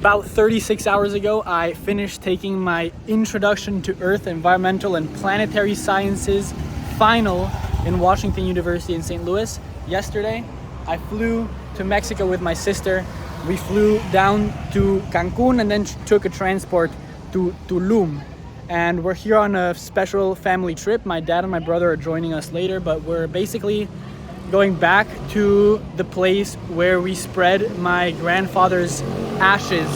About 36 hours ago, I finished taking my Introduction to Earth, Environmental and Planetary Sciences final in Washington University in St. Louis. Yesterday, I flew to Mexico with my sister. We flew down to Cancun and then took a transport to Tulum. And we're here on a special family trip. My dad and my brother are joining us later, but we're basically going back to the place where we spread my grandfather's ashes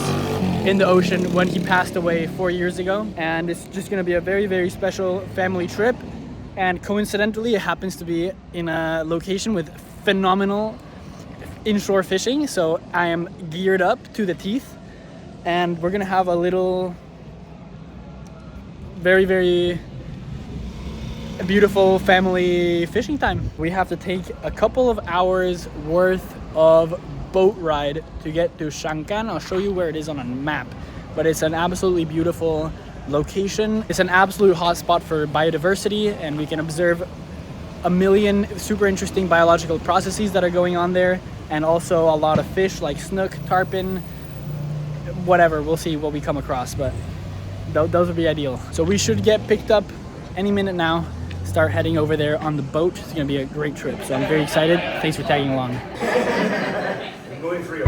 in the ocean when he passed away 4 years ago. And it's just gonna be a very, very special family trip. And coincidentally, it happens to be in a location with phenomenal inshore fishing. So I am geared up to the teeth, and we're gonna have a little very, very beautiful family fishing time. We have to take a couple of hours worth of boat ride to get to Shankan. I'll show you where it is on a map, but it's an absolutely beautiful location. It's an absolute hotspot for biodiversity, and we can observe a million super interesting biological processes that are going on there, and also a lot of fish like snook, tarpon, whatever. We'll see what we come across, but those would be ideal. So we should get picked up any minute now, start heading over there on the boat. It's gonna be a great trip, so I'm very excited. Thanks for tagging along. I'm going free.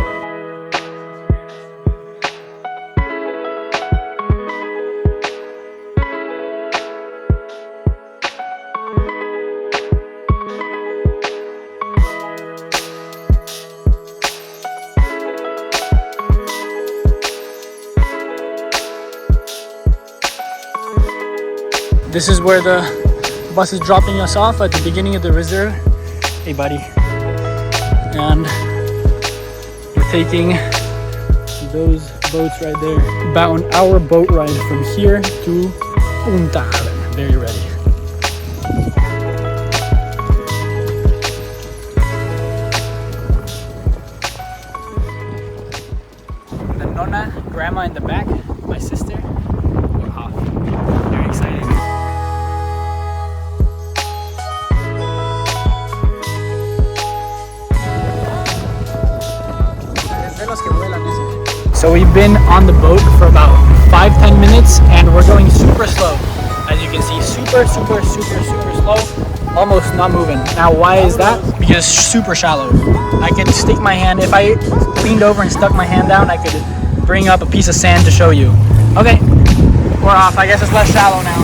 This is where the bus is dropping us off at the beginning of the reserve. Hey buddy. And we're taking those boats right there. About an hour boat ride from here to Punta Haven. Very ready. The Nonna, grandma in the back, my sister. We're off. Very excited. So we've been on the boat for about 5-10 minutes, and we're going super slow. As you can see, super slow, almost not moving. Now why is that? Because it's super shallow. I could stick my hand, if I leaned over and stuck my hand down, I could bring up a piece of sand to show you. Okay, we're off. I guess it's less shallow now.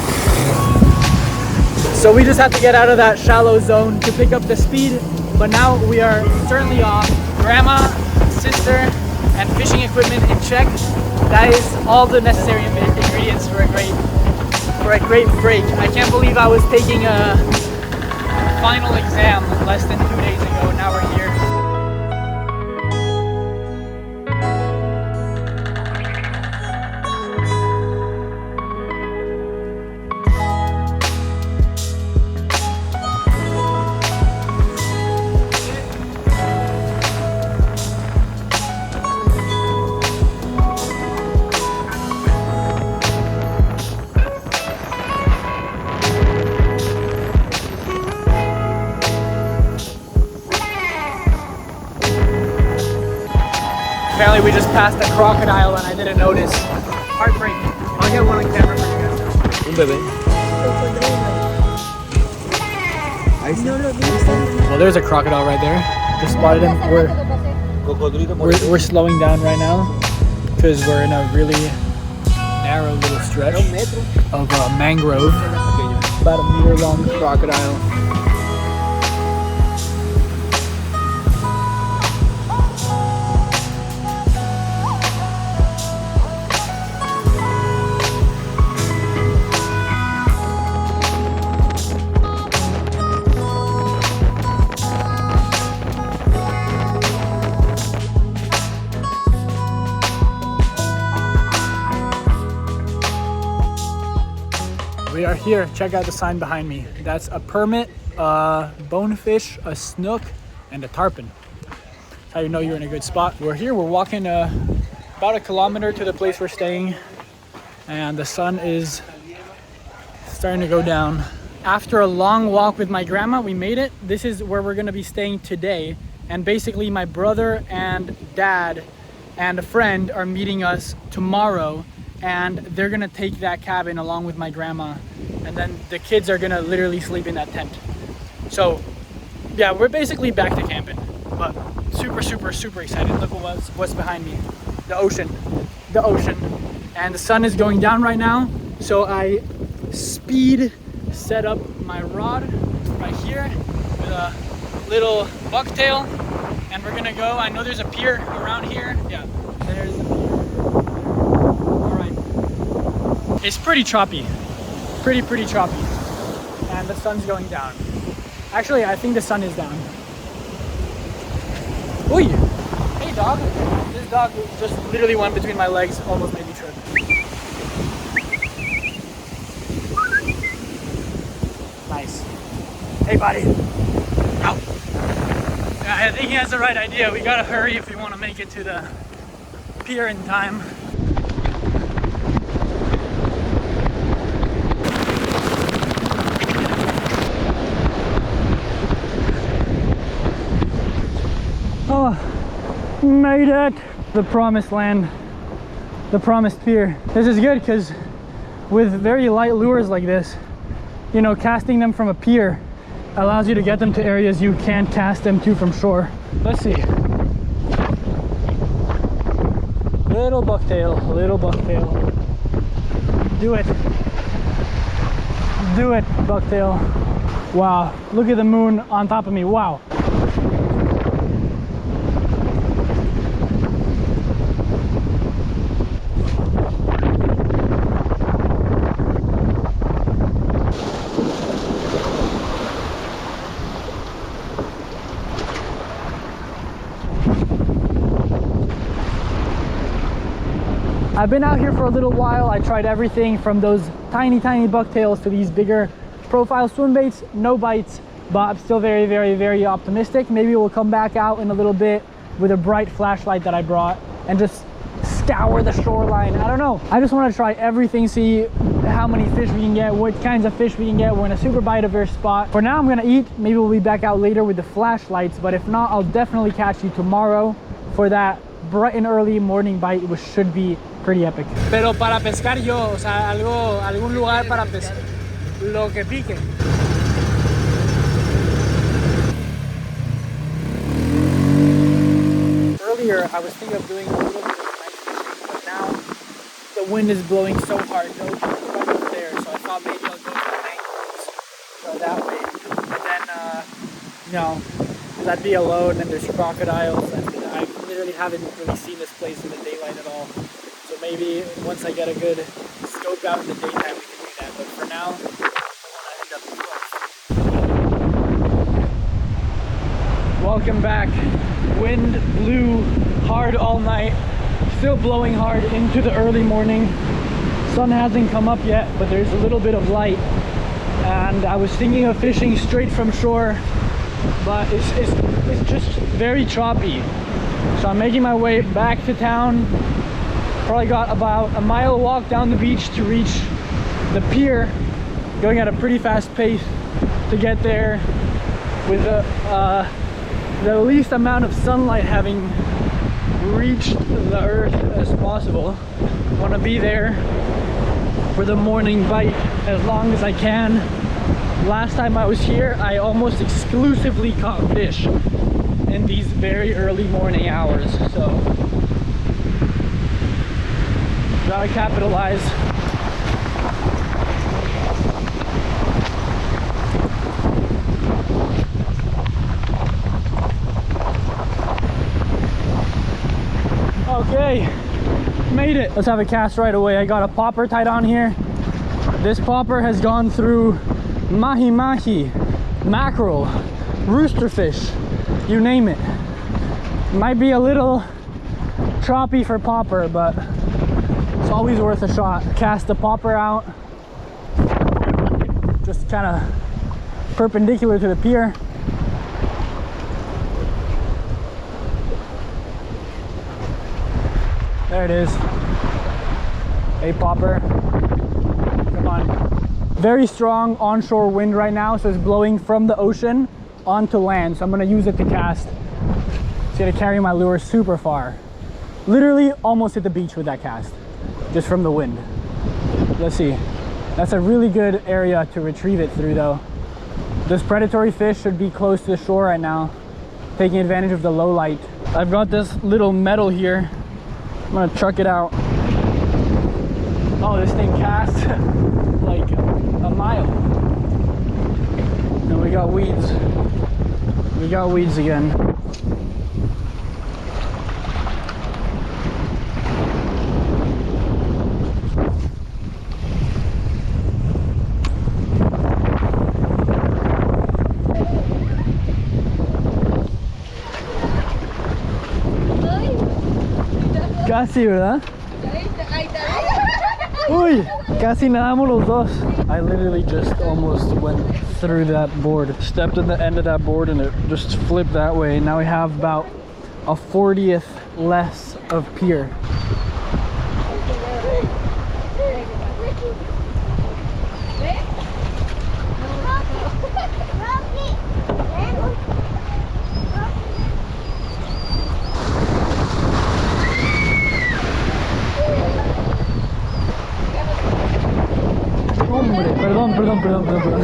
So we just have to get out of that shallow zone to pick up the speed, but now we are certainly off. Grandma, sister, and fishing equipment in check. That is all the necessary ingredients for a great break. I can't believe I was taking a final exam less than 2 days ago. Now we're here. Apparently we just passed a crocodile and I didn't notice. Heartbreak. I'll get one on camera for you guys. Un bebé. Well, there's a crocodile right there. Just spotted him. We're slowing down right now because we're in a really narrow little stretch of mangrove. About a meter long crocodile. We are here. Check out the sign behind me. That's a permit, a bonefish, a snook, and a tarpon. That's how you know you're in a good spot. We're here. We're walking about a kilometer to the place we're staying, and the sun is starting to go down. After a long walk with my grandma, we made it. This is where we're going to be staying today. And basically my brother and dad and a friend are meeting us tomorrow, and they're gonna take that cabin along with my grandma, and then the kids are gonna literally sleep in that tent. So yeah, we're basically back to camping, but super excited. Look what's behind me. The ocean, and the sun is going down right now, so I speed set up my rod right here with a little bucktail, and we're gonna go. I know there's a pier around here. Yeah, there's the pier. All right, it's pretty choppy, pretty choppy, and the sun's going down. Actually, I think the sun is down. Ooh, hey dog. This dog just literally went between my legs, almost made me trip. Nice. Hey buddy. Ow. Yeah, I think he has the right idea. We gotta hurry if we want to make it to the pier in time. Oh, made it! The promised land, the promised pier. This is good because with very light lures like this, you know, casting them from a pier allows you to get them to areas you can't cast them to from shore. Let's see. Little bucktail, Do it. Do it, bucktail. Wow, look at the moon on top of me, wow. I've been out here for a little while. I tried everything from those tiny bucktails to these bigger profile swim baits. No bites, but I'm still very optimistic. Maybe we'll come back out in a little bit with a bright flashlight that I brought and just scour the shoreline. I don't know. I just want to try everything, see how many fish we can get, what kinds of fish we can get. We're in a super biodiverse spot. For now, I'm gonna eat. Maybe we'll be back out later with the flashlights, but if not, I'll definitely catch you tomorrow for that bright and early morning bite, which should be pretty epic. Pero para pescar yo, o sea, algún lugar para pescar, lo que pique. Earlier, I was thinking of doing a little bit of night fishing, but now the wind is blowing so hard. The ocean is right up there, so I thought maybe I'll go to the mangroves, go that way. But then, you know, because I'd be alone and there's crocodiles, and I literally haven't really seen this place in the daylight at all. So maybe once I get a good scope out in the daytime, we can do that. But for now, I want to end up. Welcome back. Wind blew hard all night, still blowing hard into the early morning. Sun hasn't come up yet, but there's a little bit of light. And I was thinking of fishing straight from shore, but it's just very choppy. So I'm making my way back to town. Probably got about a mile walk down the beach to reach the pier, going at a pretty fast pace to get there with the least amount of sunlight having reached the earth as possible. Want to be there for the morning bite as long as I can. Last time I was here, I almost exclusively caught fish in these very early morning hours, so gotta capitalize. Okay, made it. Let's have a cast right away. I got a popper tied on here. This popper has gone through mahi-mahi, mackerel, roosterfish, you name it. Might be a little choppy for popper, but it's always worth a shot. Cast the popper out, just kind of perpendicular to the pier. There it is. A popper. Come on. Very strong onshore wind right now, so it's blowing from the ocean onto land. So I'm gonna use it to cast. It's gonna carry my lure super far. Literally almost hit the beach with that cast, just from the wind. Let's see. That's a really good area to retrieve it through though. This predatory fish should be close to the shore right now, taking advantage of the low light. I've got this little metal here. I'm gonna chuck it out. Oh, this thing casts like a mile. And we got weeds. We got weeds again. Casi, ¿verdad? Uy, casi nadamos los dos. I literally just almost went through that board. Stepped at the end of that board and it just flipped that way. Now we have about a 40th less of pier. Hombre, perdón.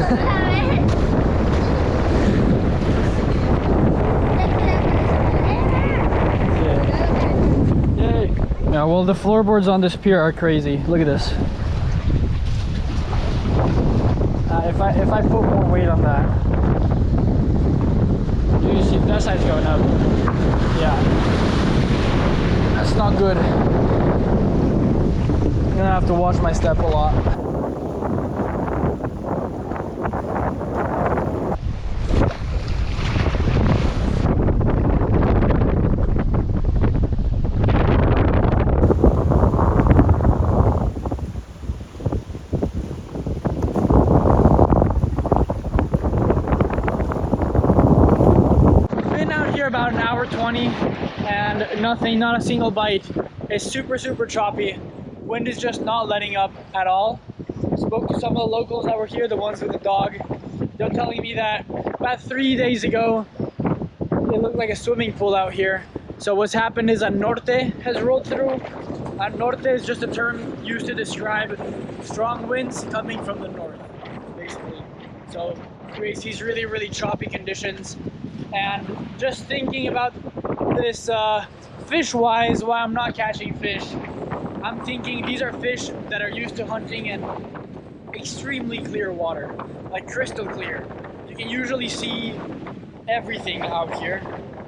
Yay. Yeah, well, the floorboards on this pier are crazy. Look at this. If I put more weight on that, you see that side's going up. Yeah, that's not good. I'm gonna have to watch my step a lot. About an hour 20 and nothing, not a single bite. It's super choppy. Wind is just not letting up at all. Spoke to some of the locals that were here, the ones with the dog. They're telling me that about 3 days ago it looked like a swimming pool out here. So what's happened is a norte has rolled through. A norte is just a term used to describe strong winds coming from the north, basically. So creates these really choppy conditions. And just thinking about this fish-wise, why I'm not catching fish, I'm thinking these are fish that are used to hunting in extremely clear water, like crystal clear. You can usually see everything out here,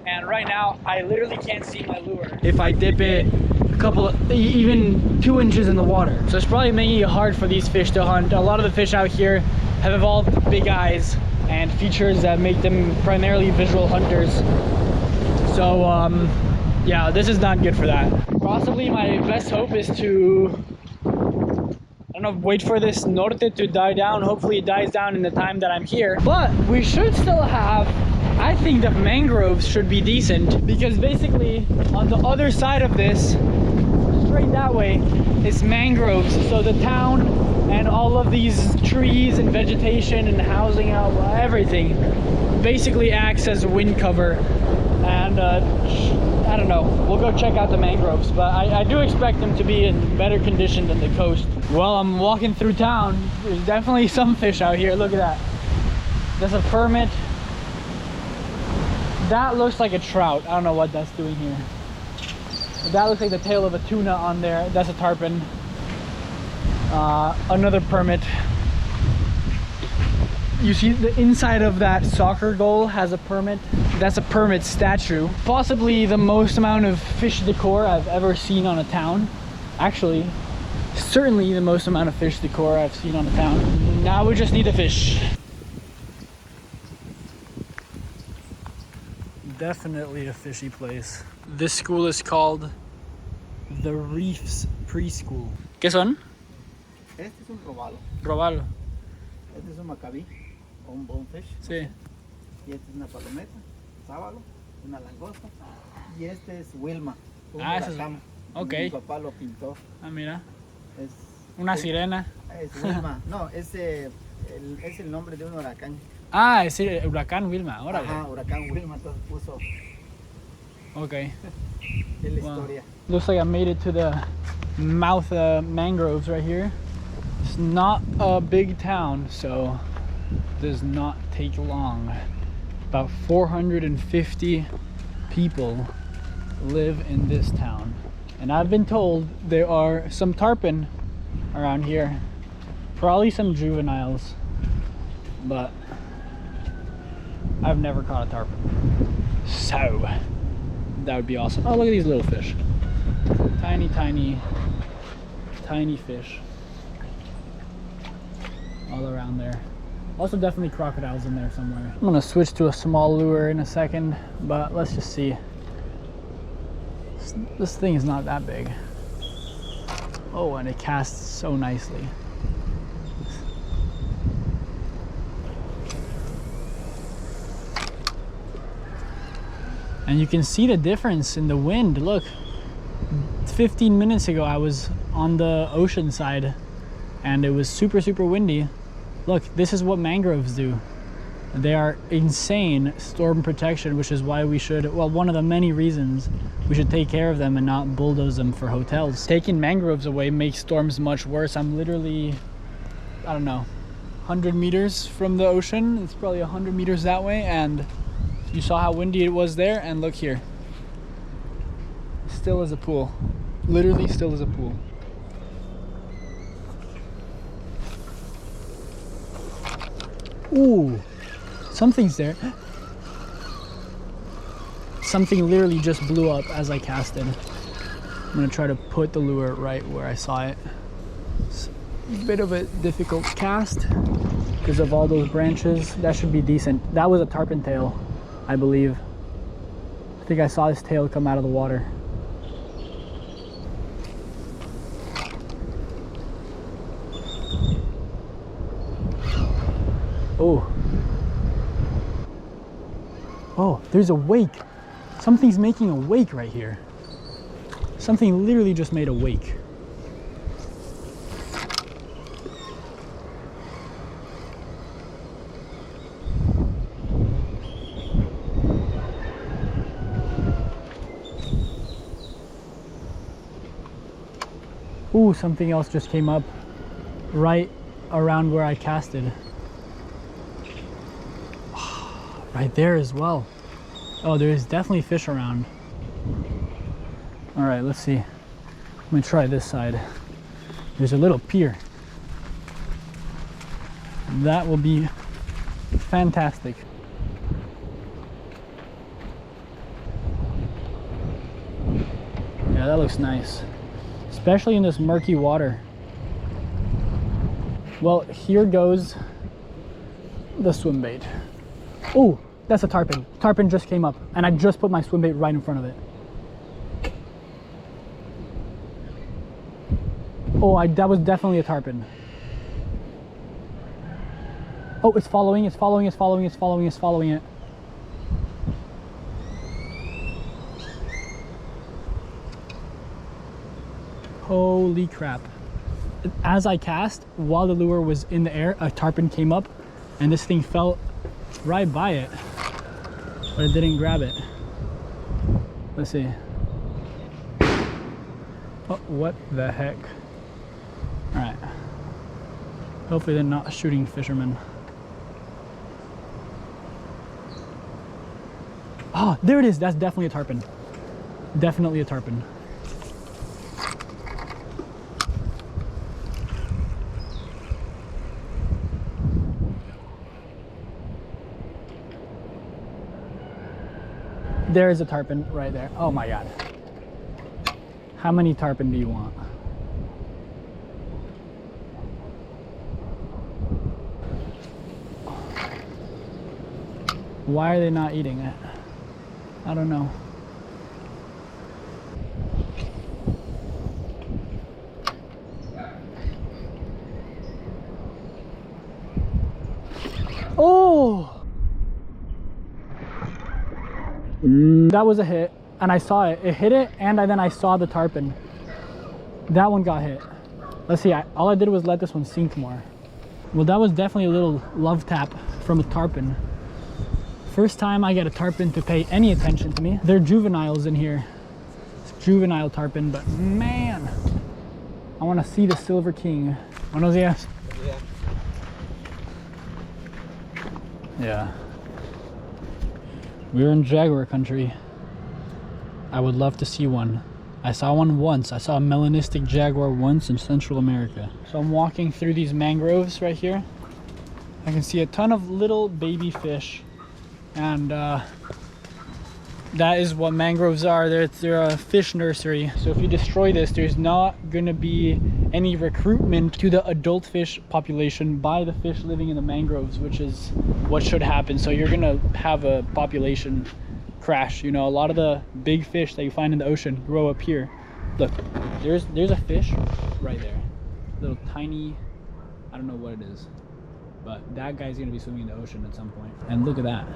and right now I literally can't see my lure if I dip it a couple of, even 2 inches in the water. So it's probably making it hard for these fish to hunt. A lot of the fish out here have evolved big eyes and features that make them primarily visual hunters. So yeah, this is not good for that. Possibly my best hope is to, I don't know, wait for this norte to die down. Hopefully it dies down in the time that I'm here. But we should still have, I think the mangroves should be decent, because basically on the other side of this, straight that way, is mangroves. So the town and all of these trees and vegetation and housing out, everything basically acts as wind cover. And I don't know, we'll go check out the mangroves, but I do expect them to be in better condition than the coast. Well, I'm walking through town. There's definitely some fish out here. Look at that. There's a permit. That looks like a trout. I don't know what that's doing here. But that looks like the tail of a tuna on there. That's a tarpon. Another permit. You see the inside of that soccer goal has a permit. That's a permit statue. Possibly the most amount of fish decor I've ever seen on a town. Actually, certainly the most amount of fish decor I've seen on a town. Now we just need a fish. Definitely a fishy place. This school is called the Reefs Preschool. ¿Qué son? Este es un robalo. Robalo. Este es un macabí o un bonefish. Sí. Y este es una palometa, sábalo, una langosta. Y este es Wilma, un ese es... huracán. Ok. Mi papá lo pintó. Ah, mira. Es Una sirena. Es Wilma. No, es el nombre de un huracán. Ah, es el huracán Wilma. Órale. Ajá, huracán Wilma, entonces puso Okay. Es la Wow. historia. Looks like I made it to the mouth mangroves right here. It's not a big town, so it does not take long. About 450 people live in this town. And I've been told there are some tarpon around here. Probably some juveniles, but I've never caught a tarpon. So that would be awesome. Oh, look at these little fish. Tiny, tiny, tiny fish all around there. Also definitely crocodiles in there somewhere. I'm gonna switch to a small lure in a second, but let's just see. This thing is not that big. Oh, and it casts so nicely. And you can see the difference in the wind. Look, 15 minutes ago I was on the ocean side and it was super, super windy. Look, this is what mangroves do. They are insane storm protection, which is why we should, well, one of the many reasons we should take care of them and not bulldoze them for hotels. Taking mangroves away makes storms much worse. I'm literally, I don't know, 100 meters from the ocean. It's probably 100 meters that way, and you saw how windy it was there, and look here. Still as a pool. Literally still as a pool. Ooh, something's there. Something literally just blew up as I casted. I'm gonna try to put the lure right where I saw it. It's a bit of a difficult cast because of all those branches. That should be decent. That was a tarpon tail, I believe. I think I saw this tail come out of the water. Oh. Oh, there's a wake. Something's making a wake right here. Something literally just made a wake. Ooh, something else just came up right around where I casted. Right there as well. Oh, there's definitely fish around. All right, let's see. Let me try this side. There's a little pier. That will be fantastic. Yeah, that looks nice. Especially in this murky water. Well, here goes the swim bait. Oh, that's a tarpon. Tarpon just came up and I just put my swim bait right in front of it. Oh, that was definitely a tarpon. Oh, it's following, it's following, it's following, it's following, it's following it. Holy crap. As I cast, while the lure was in the air, a tarpon came up and this thing fell right by it, but it didn't grab it. Let's see. Oh, what the heck? All right. Hopefully they're not shooting fishermen. Oh, there it is. That's definitely a tarpon. Definitely a tarpon. There is a tarpon right there. Oh my God. How many tarpon do you want? Why are they not eating it? I don't know. Oh! That was a hit, and I saw it. It hit it, and then I saw the tarpon. That one got hit. Let's see, all I did was let this one sink more. Well, that was definitely a little love tap from a tarpon First time I get a tarpon to pay any attention to me. They're juveniles in here. It's juvenile tarpon, but man, I want to see the Silver King. Buenos días. Yeah. We're in jaguar country. I would love to see one. I saw one once. I saw a melanistic jaguar once in Central America. So I'm walking through these mangroves right here. I can see a ton of little baby fish, and that is what mangroves are. They're a fish nursery. So if you destroy this, there's not gonna be any recruitment to the adult fish population by the fish living in the mangroves, which is what should happen. So you're gonna have a population crash. You know, a lot of the big fish that you find in the ocean grow up here. Look, there's a fish right there, little tiny, I don't know what it is, but that guy's gonna be swimming in the ocean at some point. And look at that.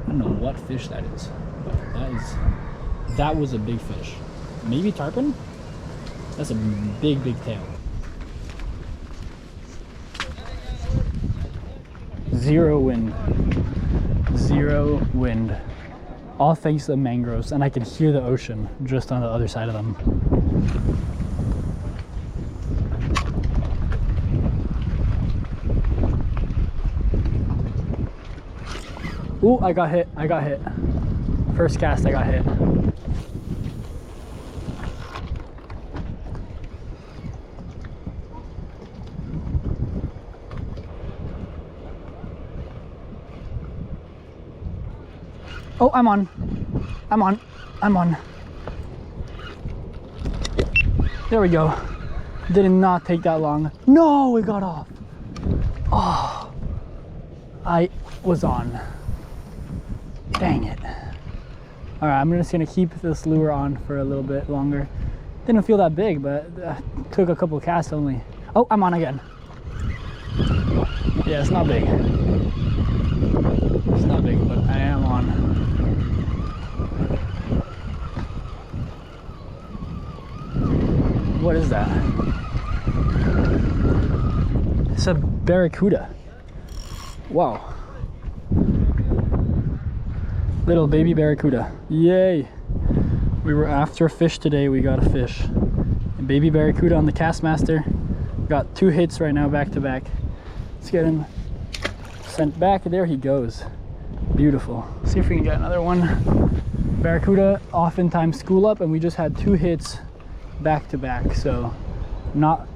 I don't know what fish that is, but that was a big fish. Maybe tarpon? That's a big tail. Zero wind. Zero wind. All thanks to the mangroves, and I can hear the ocean just on the other side of them. Ooh, I got hit. First cast, I got hit. Oh, I'm on. There we go. Did not take that long. No, it got off. Oh, I was on. Dang it. All right, I'm just gonna keep this lure on for a little bit longer. Didn't feel that big, but took a couple casts only. Oh, I'm on again. Yeah, it's not big. It's not big, but I am on. What is that? It's a barracuda. Wow. Little baby barracuda. Yay. We were after a fish today. We got a fish. A baby barracuda on the Castmaster. Got 2 hits right now back to back. Let's get him sent back. There he goes. Beautiful. See if we can get another one. Barracuda oftentimes school up, and we just had 2 hits back to back, so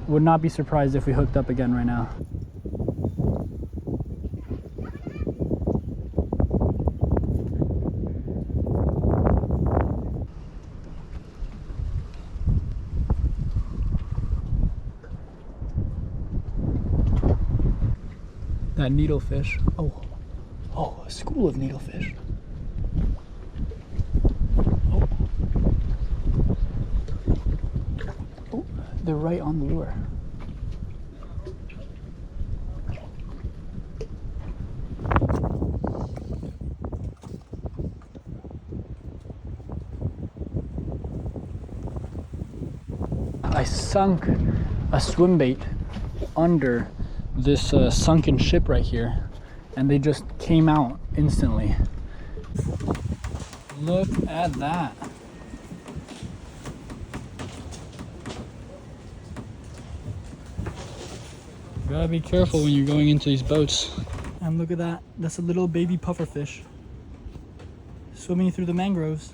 would not be surprised if we hooked up again right now. That needlefish. Oh, a school of needlefish. They're right on the lure. I sunk a swim bait under this sunken ship right here, and they just came out instantly. Look at that. Gotta be careful when you're going into these boats. And look at that. That's a little baby pufferfish swimming through the mangroves.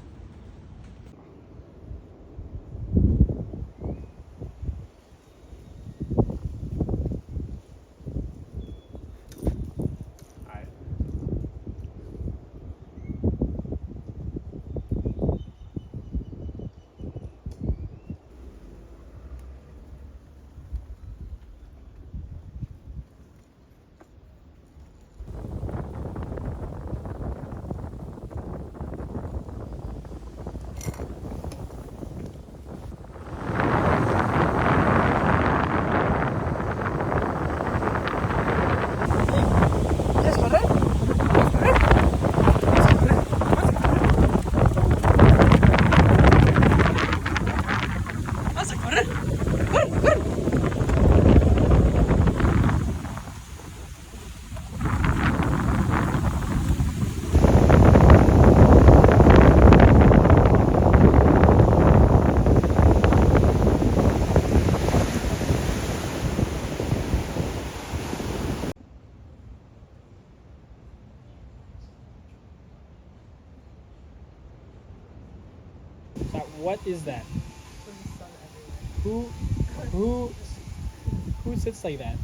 Stop. What is that? Who sits like that?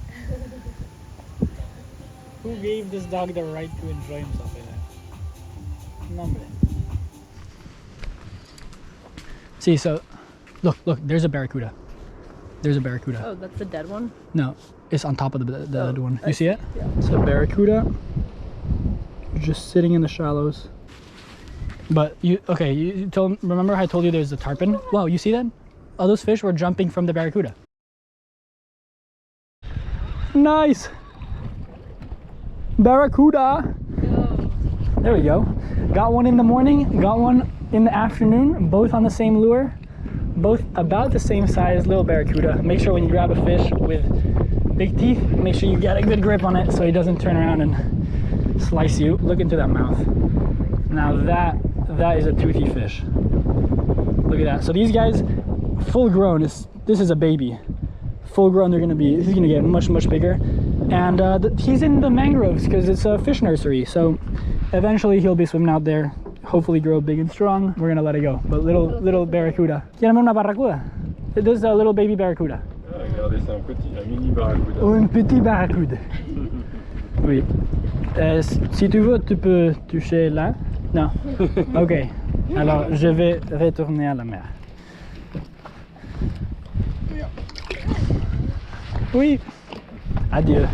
Who gave this dog the right to enjoy himself like that? Number. See, so look, there's a barracuda. There's a barracuda. Oh, that's the dead one? No, it's on top of the other one. You see it? Yeah. It's a barracuda just sitting in the shallows. But remember how I told you there's a tarpon? Wow, you see that? All those fish were jumping from the barracuda. Nice! Barracuda! There we go. Got one in the morning, got one in the afternoon, both on the same lure, both about the same size, little barracuda. Make sure when you grab a fish with big teeth, make sure you get a good grip on it so he doesn't turn around and slice you. Look into that mouth. Now that is a toothy fish. Look at that. So these guys, full grown, this is a baby. Full grown, he's gonna get much bigger. And he's in the mangroves because it's a fish nursery. So eventually he'll be swimming out there, hopefully grow big and strong. We're gonna let it go. But little barracuda. Quiérame una barracuda. This is a little baby barracuda. Ah, regardez, c'est un mini barracuda. Un petit barracuda. Oui. Si tu veux, tu peux toucher là. Non. Ok. Alors, je vais retourner à la mer. Oui. Adieu.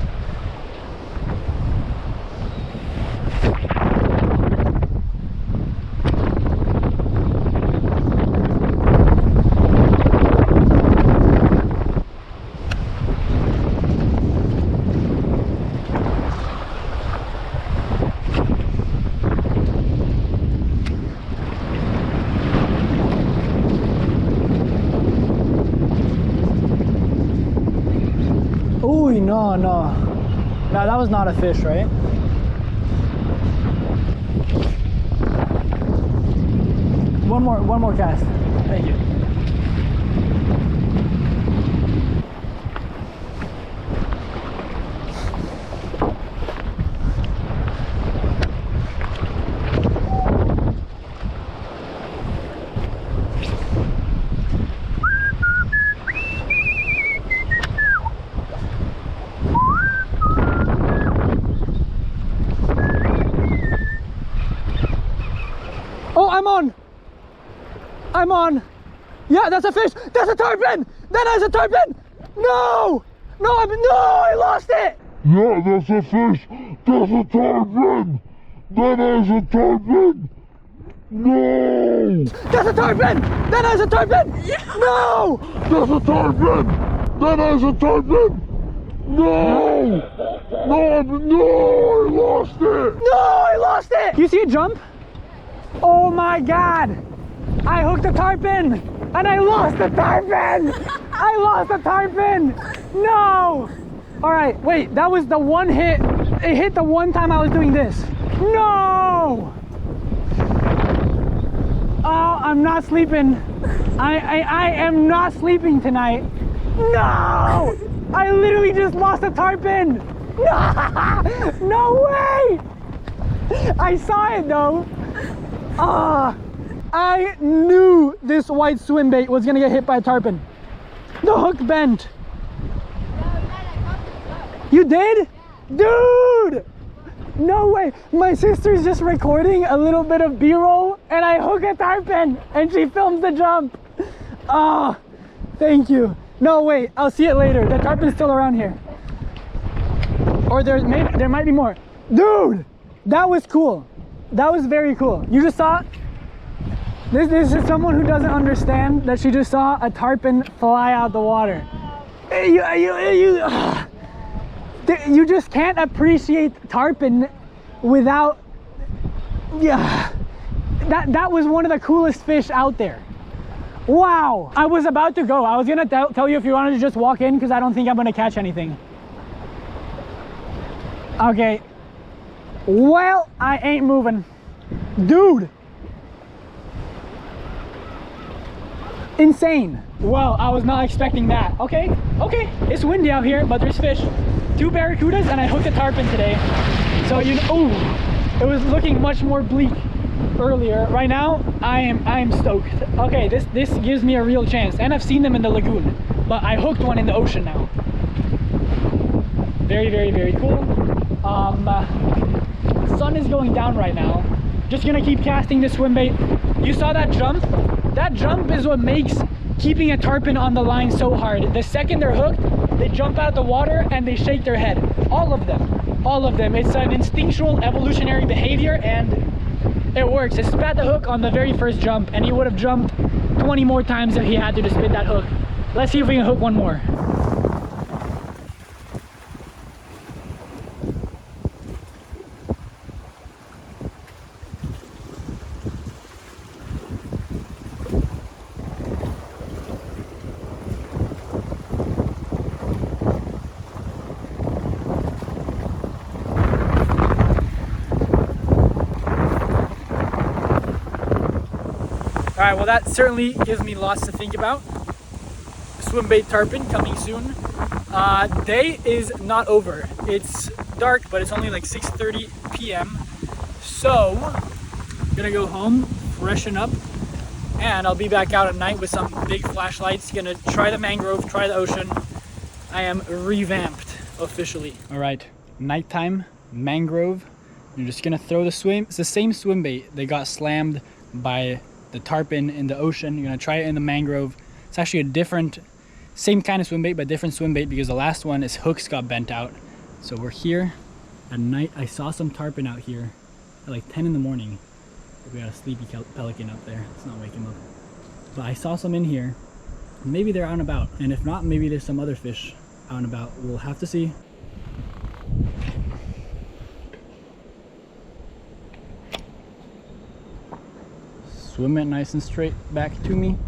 No, that was not a fish, right? One more cast. Thank you. I'm on. Yeah, that's a fish. That's a tarpon. That is a tarpon. No, I lost it. Yeah, that's a fish. That's a tarpon. That is a tarpon. No. That's a tarpon. That is a tarpon. Yeah. No. That's a tarpon. That is a tarpon. No. I lost it. No, I lost it. You see it jump? Oh my God. I hooked a tarpon and I lost the tarpon. I lost the tarpon. No. All right, wait, that was the one hit. It hit the one time I was doing this. No. Oh, I'm not sleeping. I am not sleeping tonight. No. I literally just lost a tarpon. No way. I saw it though. I knew this white swim bait was gonna get hit by a tarpon. The hook bent. You did? Dude! No way. My sister's just recording a little bit of B-roll and I hook a tarpon and she films the jump. Oh, thank you. No, wait, I'll see it later. The tarpon's still around here. Or there might be more. Dude, that was cool. That was very cool. You just saw, this is someone who doesn't understand that she just saw a tarpon fly out the water. You just can't appreciate tarpon without, yeah. That was one of the coolest fish out there. Wow. I was about to go. I was gonna tell you if you wanted to just walk in because I don't think I'm gonna catch anything. Okay. Well, I ain't moving. Dude. Insane. Well, I was not expecting that. Okay, it's windy out here, but there's fish. 2 barracudas and I hooked a tarpon today. So, you know, ooh, it was looking much more bleak earlier. Right now, I am stoked. Okay, this gives me a real chance, and I've seen them in the lagoon, but I hooked one in the ocean now. Very, very, very cool. Sun is going down right now. Just gonna keep casting this swim bait. You saw that jump? That jump is what makes keeping a tarpon on the line so hard. The second they're hooked, they jump out of the water and they shake their head. All of them. It's an instinctual evolutionary behavior, and it works. It spat the hook on the very first jump, and he would have jumped 20 more times if he had to spit that hook. Let's see if we can hook one more. All right, well, that certainly gives me lots to think about. Swim bait tarpon coming soon. Day is not over. It's dark, but it's only like 6:30 p.m. So I'm gonna go home, freshen up, and I'll be back out at night with some big flashlights. Gonna try the mangrove, try the ocean. I am revamped officially. All right, nighttime, mangrove. You're just gonna throw the swim. It's the same swim bait. They got slammed by the tarpon in the ocean. You're gonna try it in the mangrove. It's actually a different, same kind of swim bait, but different swim bait because the last one, his hooks got bent out. So we're here at night. I saw some tarpon out here at like 10 in the morning. We got a sleepy pelican up there. Let's not wake him up. But I saw some in here. Maybe they're out and about. And if not, maybe there's some other fish out and about. We'll have to see. Swim it nice and straight back to me.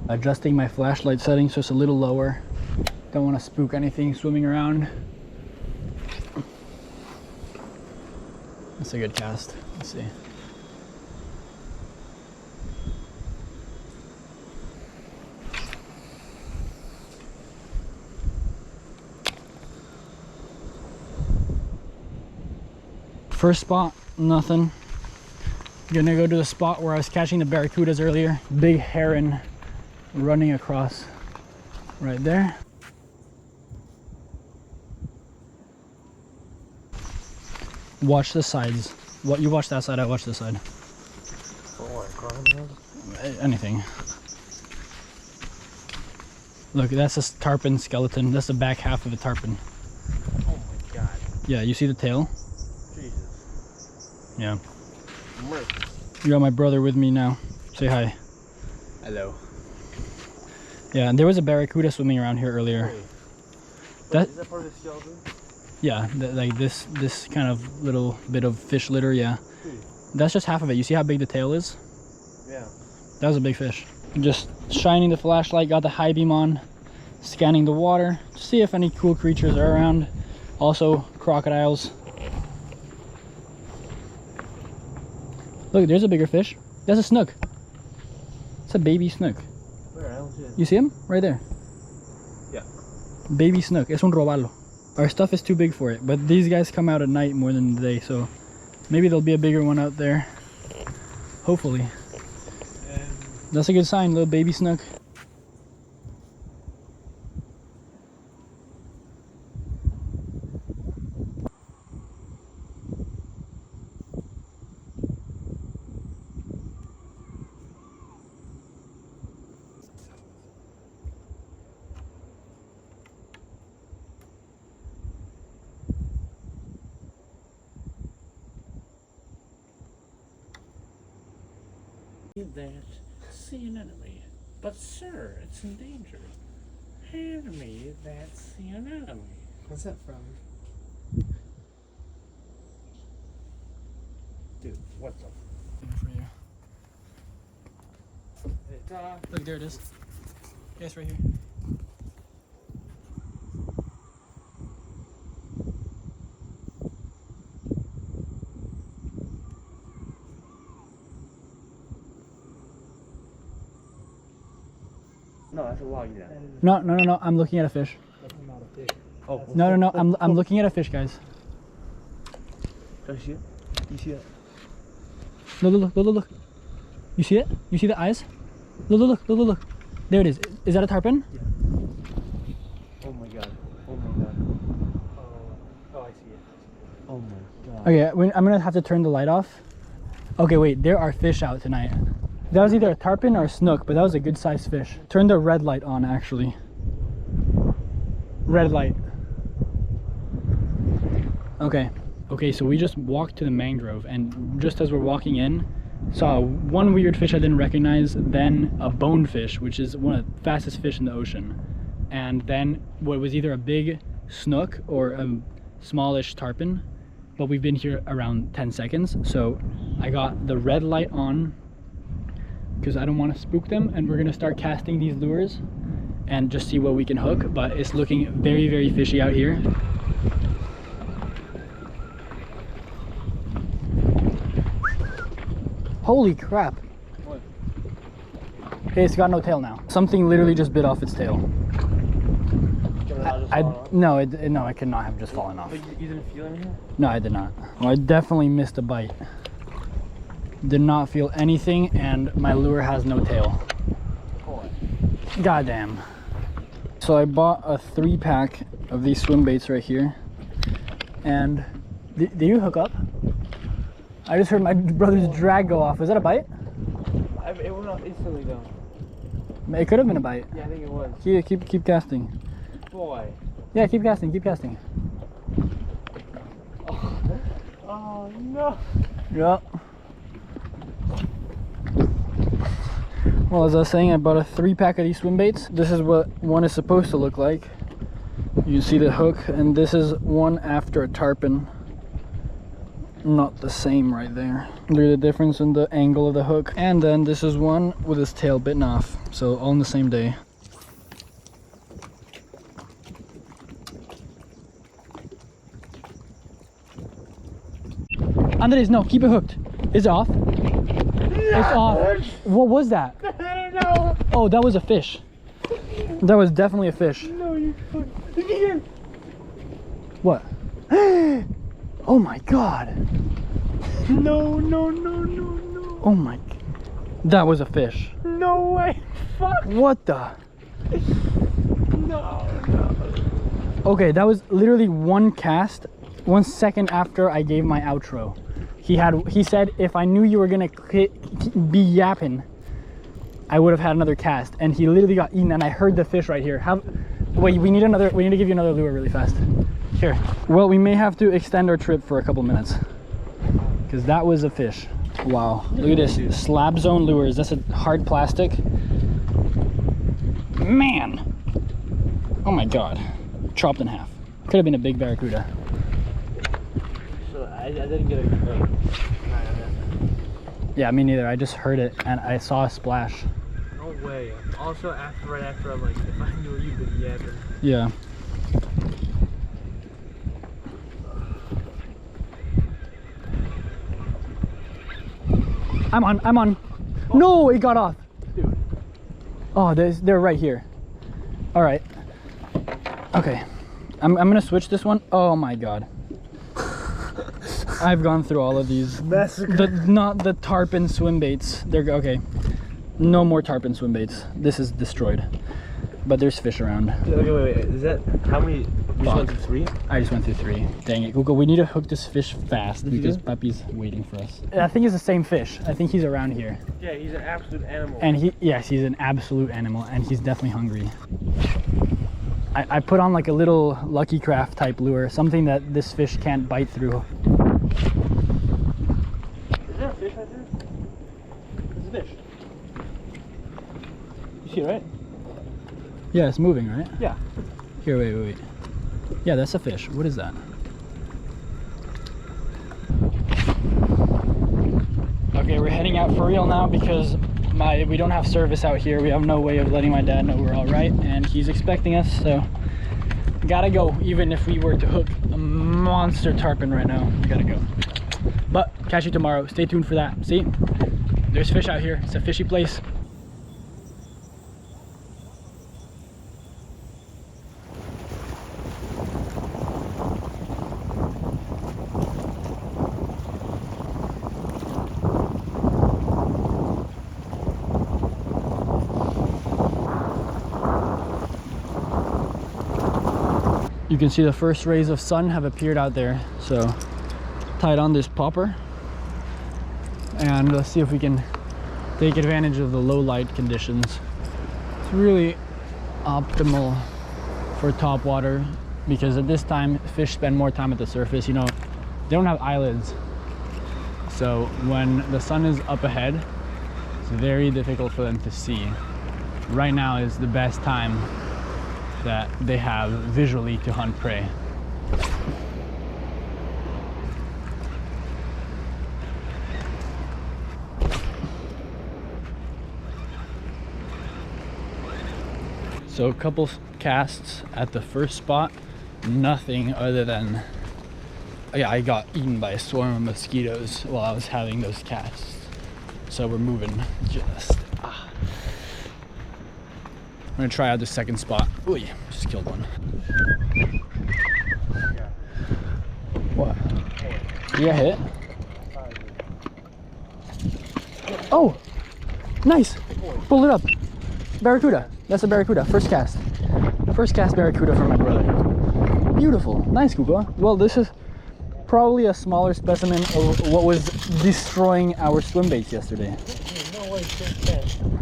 Adjusting my flashlight setting so it's a little lower. Don't want to spook anything swimming around. That's a good cast. Let's see. First spot, nothing. Gonna go to the spot where I was catching the barracudas earlier. Big heron running across right there. Watch the sides. What you watch that side, I watch this side. For what, anything. Look, that's a tarpon skeleton. That's the back half of a tarpon. Oh my god. Yeah, you see the tail? Jesus. Yeah. Mercy. You got my brother with me now. Say hi. Hello. Yeah, and there was a barracuda swimming around here earlier. Hey. That, Is that part of the skeleton? yeah, like this kind of little bit of fish litter, yeah. That's just half of it. You see how big the tail is? Yeah. That was a big fish. Just shining the flashlight, got the high beam on, scanning the water to see if any cool creatures are around. Also, crocodiles. Look, there's a bigger fish. That's a snook. It's a baby snook. Where? I don't see it. You see him? Right there. Yeah. Baby snook. Es un robalo. Our stuff is too big for it, but these guys come out at night more than the day, so maybe there'll be a bigger one out there. Hopefully. That's a good sign, little baby snook. That see an enemy, but sir, it's in danger. Hand me that sea anemone. What's that from? Dude, what the? For you. It's Look, there it is. Yeah, it's right here. no, that's a log. Yeah. No. I'm looking at a fish. That's not a fish. Oh, No. I'm looking at a fish, guys. Do I see it? You see it? Look. You see it? You see the eyes? Look. There it is. Is that a tarpon? Yeah. Oh my god. Oh my god. Oh, I see it. Oh my god. Okay, I'm gonna have to turn the light off. Okay, wait, there are fish out tonight. That was either a tarpon or a snook, but that was a good sized fish. Turn the red light on, actually. Red light. Okay, so we just walked to the mangrove, and just as we're walking in, saw one weird fish I didn't recognize, then a bonefish, which is one of the fastest fish in the ocean, and then what was either a big snook or a smallish tarpon, but we've been here around 10 seconds, so I got the red light on because I don't want to spook them, and we're gonna start casting these lures and just see what we can hook, but it's looking very, very fishy out here. Holy crap. What? Okay, it's got no tail now. Something literally just bit off its tail. No, it could not have just fallen off. But you didn't feel anything? No, I did not. Well, I definitely missed a bite. Did not feel anything, and my lure has no tail. Boy. Goddamn. So I bought a 3-pack of these swim baits right here. And did you hook up? I just heard my brother's drag go off. Was that a bite? It went off instantly though. It could have been a bite. Yeah, I think it was. Keep casting. Boy. Yeah, keep casting. Oh no. Yeah. Well, as I was saying, I bought a 3-pack of these swim baits. This is what one is supposed to look like. You can see the hook, and this is one after a tarpon. Not the same right there. Look at the difference in the angle of the hook. And then this is one with his tail bitten off. So all on the same day. Andres, no, keep it hooked. Is it off? It's off. What was that? I don't know. Oh, that was a fish. That was definitely a fish. No, you fucking. What? Oh my god. No. Oh my. That was a fish. No way. Fuck. What the? No. Okay, that was literally one cast, 1 second after I gave my outro. He said if I knew you were gonna be yapping, I would have had another cast, and he literally got eaten, and I heard the fish right here. Wait, we need to give you another lure really fast. Here. Well, we may have to extend our trip for a couple minutes, because that was a fish. Wow, look at this, slab zone lures. That's a hard plastic. Man, oh my god, chopped in half. Could have been a big barracuda. So I didn't get a. Yeah, me neither. I just heard it and I saw a splash. No way. Also, right after, I'm like, if I knew you'd been yapping. Yeah. I'm on. Oh. No, it got off. Dude. Oh, they're right here. All right. Okay. I'm gonna switch this one. Oh my god. I've gone through all of these. Not the tarpon swim baits. They're okay. No more tarpon swim baits. This is destroyed. But there's fish around. Okay, wait. Is that how many? You just went through 3? I just went through 3. Dang it, Google. We need to hook this fish fast because Puppy's waiting for us. I think it's the same fish. I think he's around here. Yeah, he's an absolute animal. And he's an absolute animal, and he's definitely hungry. I put on like a little Lucky Craft type lure, something that this fish can't bite through. Is there a fish right there? There's a fish. You see it, right? Yeah, it's moving, right? Yeah. Here, wait. Yeah, that's a fish. What is that? Okay, we're heading out for real now because we don't have service out here. We have no way of letting my dad know we're all right, and he's expecting us, so gotta go. Even if we were to hook a monster tarpon right now, we gotta go. But catch you tomorrow. Stay tuned for that. See, there's fish out here. It's a fishy place. You can see the first rays of sun have appeared out there. So tied on this popper and let's see if we can take advantage of the low light conditions. It's really optimal for top water because at this time fish spend more time at the surface. You know, they don't have eyelids, so when the sun is up ahead, it's very difficult for them to see. Right now is the best time that they have visually to hunt prey. So a couple casts at the first spot, nothing other than, yeah, I got eaten by a swarm of mosquitoes while I was having those casts. So we're moving just, I'm gonna try out the second spot. Ooh, just killed one. What? You got hit? Oh, nice. Pull it up. Barracuda. That's a barracuda. First cast. First cast barracuda for my brother. Beautiful. Nice, Kuko. Well, this is probably a smaller specimen of what was destroying our swim baits yesterday.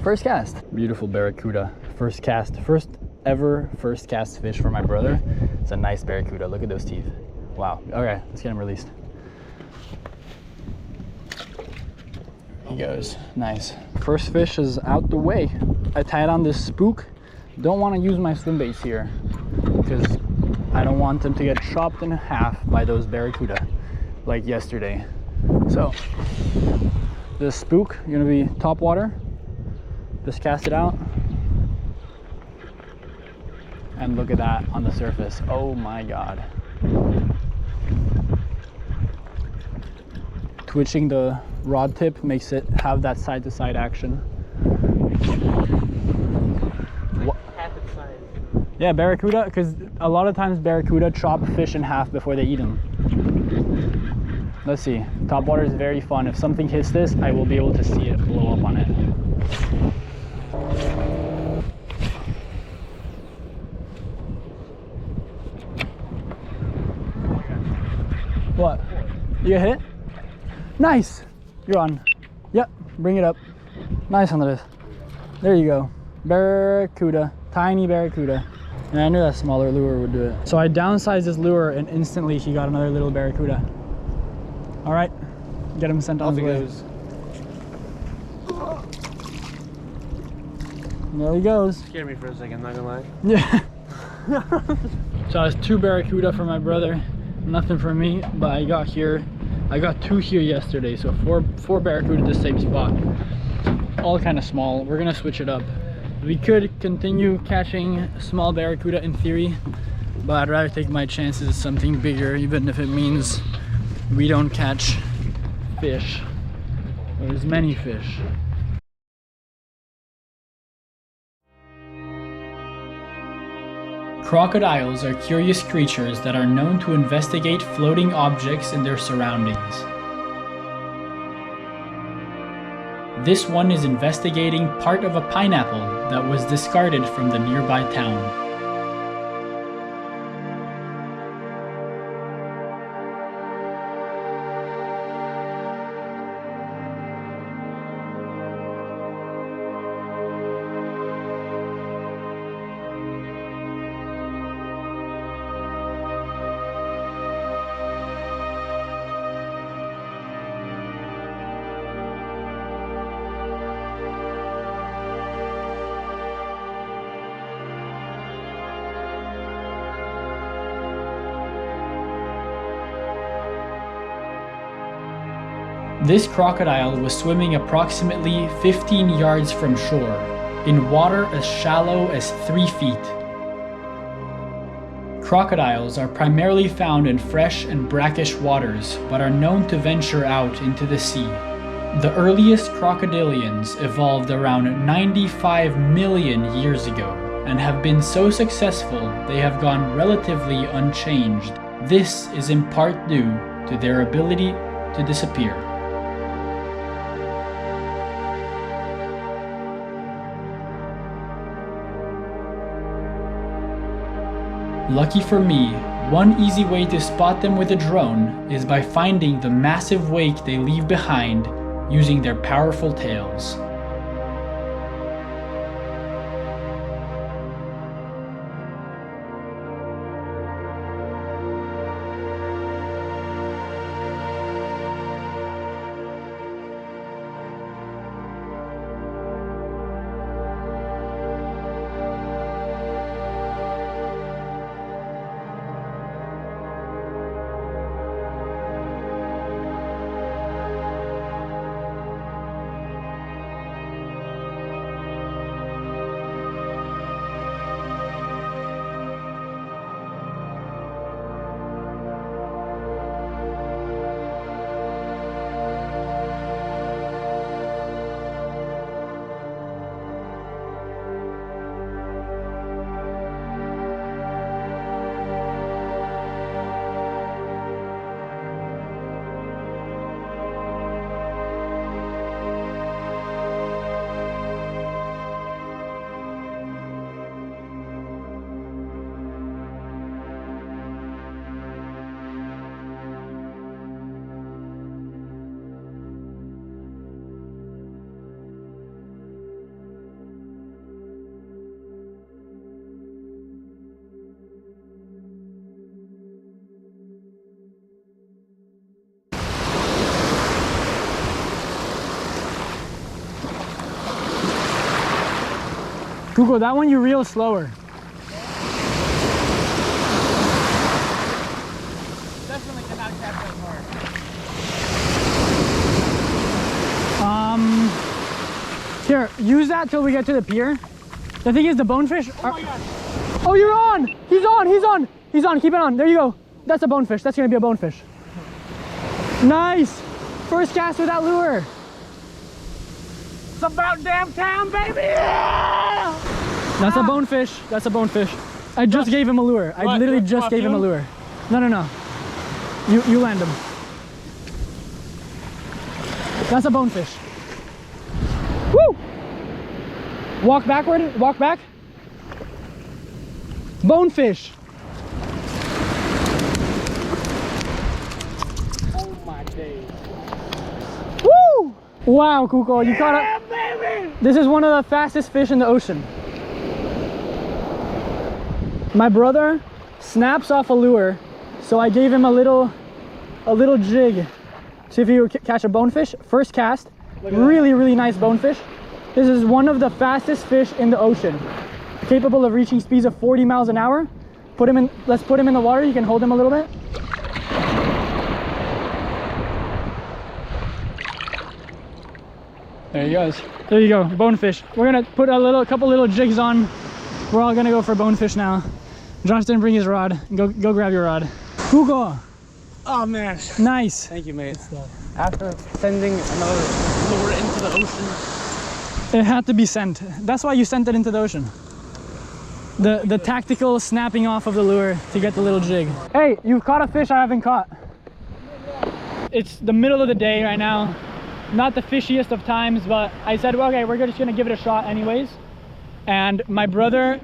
First cast. Beautiful barracuda. First cast. First ever first cast fish for my brother. It's a nice barracuda. Look at those teeth. Wow. Okay, let's get him released. He goes. Nice. First fish is out the way. I tied on this spook. Don't want to use my swim baits here because I don't want them to get chopped in half by those barracuda like yesterday. So the spook, you're gonna be top water. Just cast it out. And look at that on the surface. Oh my God. Twitching the rod tip makes it have that side to side action. Half its size. Yeah, barracuda, because a lot of times barracuda chop fish in half before they eat them. Let's see. Top water is very fun. If something hits this, I will be able to see it blow up on it. What? You get hit? Nice! You're on. Yep, bring it up. Nice, Andres. There you go. Barracuda. Tiny barracuda. And I knew that smaller lure would do it. So I downsized this lure and instantly he got another little barracuda. All right, get him sent on his way. There he goes. Scared me for a second, not gonna lie. Yeah. So I was 2 barracuda for my brother. Nothing for me, but I got 2 here yesterday, so four barracuda at the same spot. All kind of small. We're gonna switch it up. We could continue catching small barracuda in theory, but I'd rather take my chances with something bigger, even if it means we don't catch fish, or as many fish. Crocodiles are curious creatures that are known to investigate floating objects in their surroundings. This one is investigating part of a pineapple that was discarded from the nearby town. This crocodile was swimming approximately 15 yards from shore, in water as shallow as 3 feet. Crocodiles are primarily found in fresh and brackish waters, but are known to venture out into the sea. The earliest crocodilians evolved around 95 million years ago, and have been so successful they have gone relatively unchanged. This is in part due to their ability to disappear. Lucky for me, one easy way to spot them with a drone is by finding the massive wake they leave behind using their powerful tails. Google, that one you reel slower. Definitely cannot catch that hard. Here, use that till we get to the pier. The thing is, the bonefish are... Oh my god. Oh, you're on! He's on, he's on! He's on, keep it on. There you go. That's a bonefish. That's gonna be a bonefish. Nice! First cast with that lure. It's about damn time, baby! Yeah! That's a bonefish. That's a bonefish. I just gave him a lure. I literally just gave him a lure. No, no, no. You land him. That's a bonefish. Woo! Walk backward. Walk back. Bonefish. Oh my days. Woo! Wow, Kuko, you caught Yeah, it. baby! This is one of the fastest fish in the ocean. My brother snaps off a lure, so I gave him a little jig. See if he would catch a bonefish. First cast, really nice bonefish. This is one of the fastest fish in the ocean, capable of reaching speeds of 40 miles an hour. Put him in. Let's put him in the water. You can hold him a little bit. There he goes. There you go, bonefish. We're gonna put a couple little jigs on. We're all gonna go for bonefish now. Josh didn't bring his rod. Go grab your rod. Hugo, Oh man. nice. Thank you, mate. After sending another lure into the ocean. It had to be sent. That's why you sent it into the ocean. The tactical snapping off of the lure to get the little jig. Hey, you've caught a fish I haven't caught. It's the middle of the day right now. Not the fishiest of times, but I said, well, okay, we're just gonna give it a shot anyways. And my brother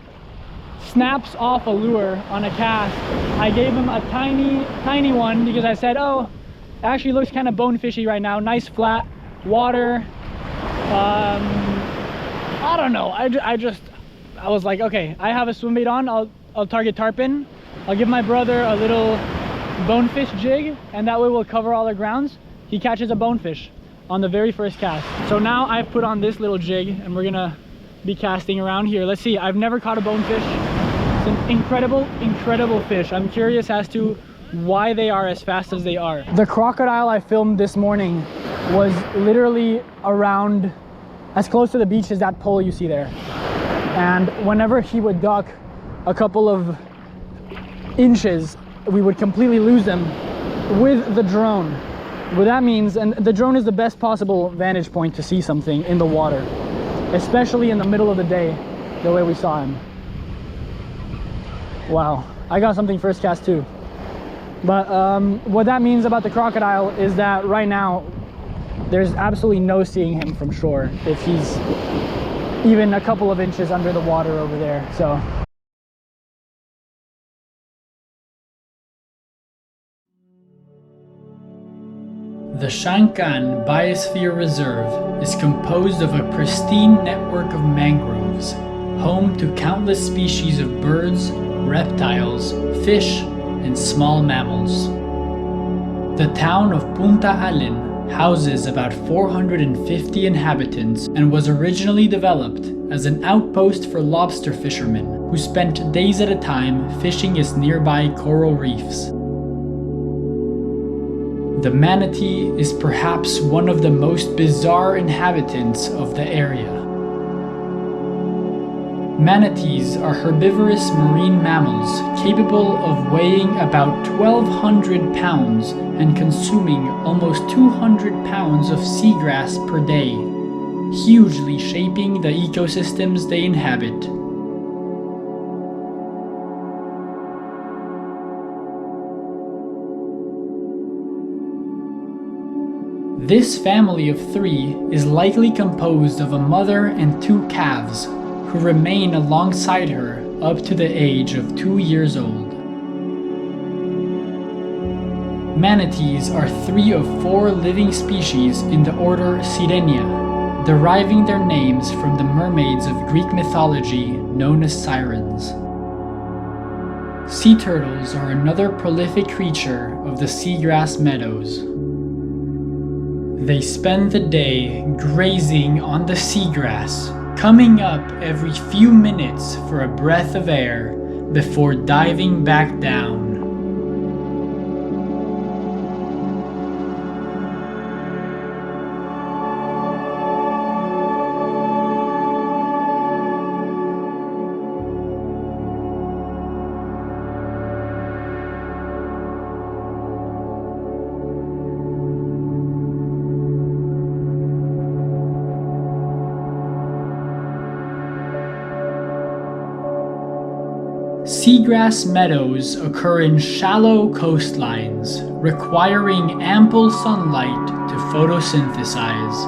snaps off a lure on a cast. I gave him a tiny one because I said, oh, it actually looks kind of bonefishy right now. Nice flat water. I don't know. I was like, okay, I have a swim bait on. I'll target tarpon. I'll give my brother a little bonefish jig, and that way we'll cover all the grounds. He catches a bonefish on the very first cast. So now I've put on this little jig, and we're gonna be casting around here. Let's see. I've never caught a bonefish. It's an incredible fish. I'm curious as to why they are as fast as they are. The crocodile I filmed this morning was literally around as close to the beach as that pole you see there. And whenever he would duck a couple of inches, we would completely lose them with the drone. What that means, and the drone is the best possible vantage point to see something in the water, especially in the middle of the day, the way we saw him. Wow, I got something first cast too. But what that means about the crocodile is that right now, there's absolutely no seeing him from shore if he's even a couple of inches under the water over there. So The Shankan Biosphere Reserve is composed of a pristine network of mangroves, home to countless species of birds, reptiles, fish, and small mammals. The town of Punta Allen houses about 450 inhabitants and was originally developed as an outpost for lobster fishermen who spent days at a time fishing its nearby coral reefs. The manatee is perhaps one of the most bizarre inhabitants of the area. Manatees are herbivorous marine mammals capable of weighing about 1,200 pounds and consuming almost 200 pounds of seagrass per day, hugely shaping the ecosystems they inhabit. This family of 3 is likely composed of a mother and 2 calves, who remain alongside her up to the age of 2 years old. Manatees are 3 of 4 living species in the order Sirenia, deriving their names from the mermaids of Greek mythology known as sirens. Sea turtles are another prolific creature of the seagrass meadows. They spend the day grazing on the seagrass, coming up every few minutes for a breath of air before diving back down. Seagrass meadows occur in shallow coastlines, requiring ample sunlight to photosynthesize.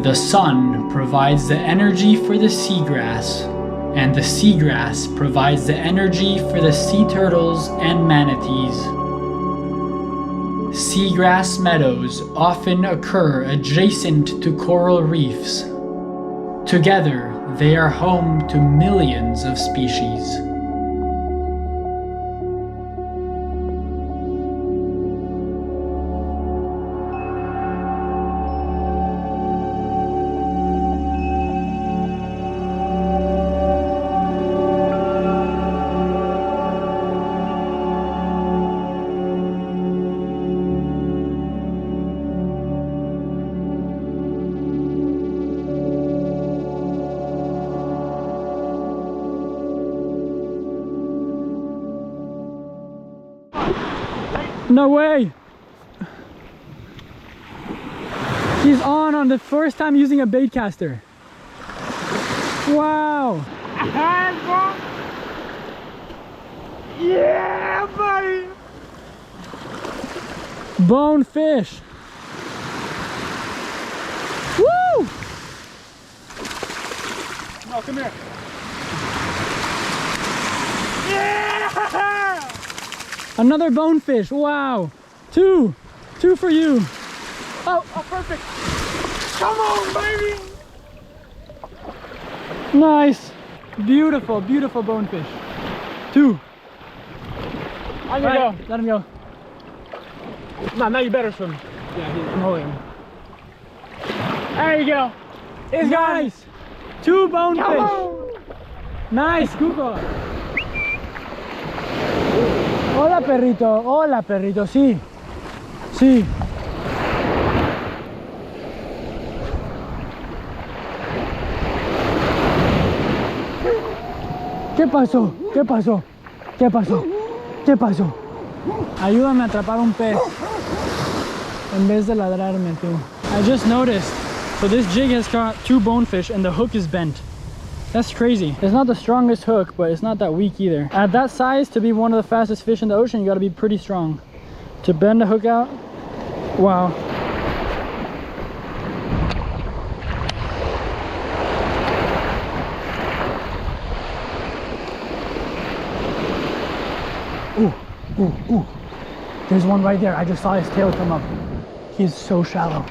The sun provides the energy for the seagrass, and the seagrass provides the energy for the sea turtles and manatees. Seagrass meadows often occur adjacent to coral reefs. Together, they are home to millions of species. No way! He's on the first time using a bait caster. Wow! Yeah, buddy! Bonefish! Woo! No, come here. Another bonefish, wow! Two for you. Oh, perfect. Come on, baby. Nice. Beautiful, beautiful bonefish. 2. On you go. Let him go. No, now you better swim. Yeah, I'm holding him. There you go. It's Nice. 2 bonefish. Come on. Nice, Cuco. Hola, perrito. Hola, perrito. Sí. Sí. ¿Qué pasó? ¿Qué pasó? ¿Qué pasó? ¿Qué pasó? Ayúdame a atrapar un pez en vez de ladrarme tú. I just noticed, so this jig has caught 2 bonefish and the hook is bent. That's crazy. It's not the strongest hook, but it's not that weak either. At that size, to be one of the fastest fish in the ocean, you gotta be pretty strong. To bend the hook out, wow. Ooh, ooh, ooh. There's one right there. I just saw his tail come up. He is so shallow.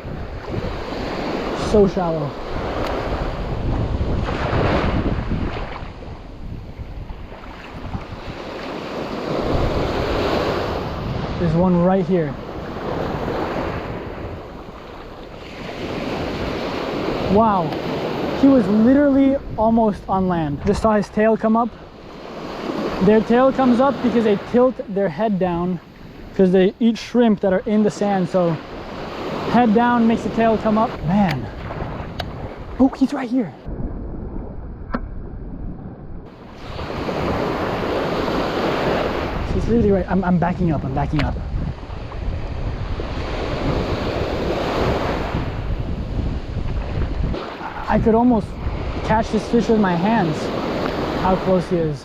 So shallow. There's one right here. Wow. He was literally almost on land. Just saw his tail come up. Their tail comes up because they tilt their head down because they eat shrimp that are in the sand. So head down makes the tail come up. Man. Oh, he's right here. He's literally right. I'm backing up. I'm backing up. I could almost catch this fish with my hands. How close he is.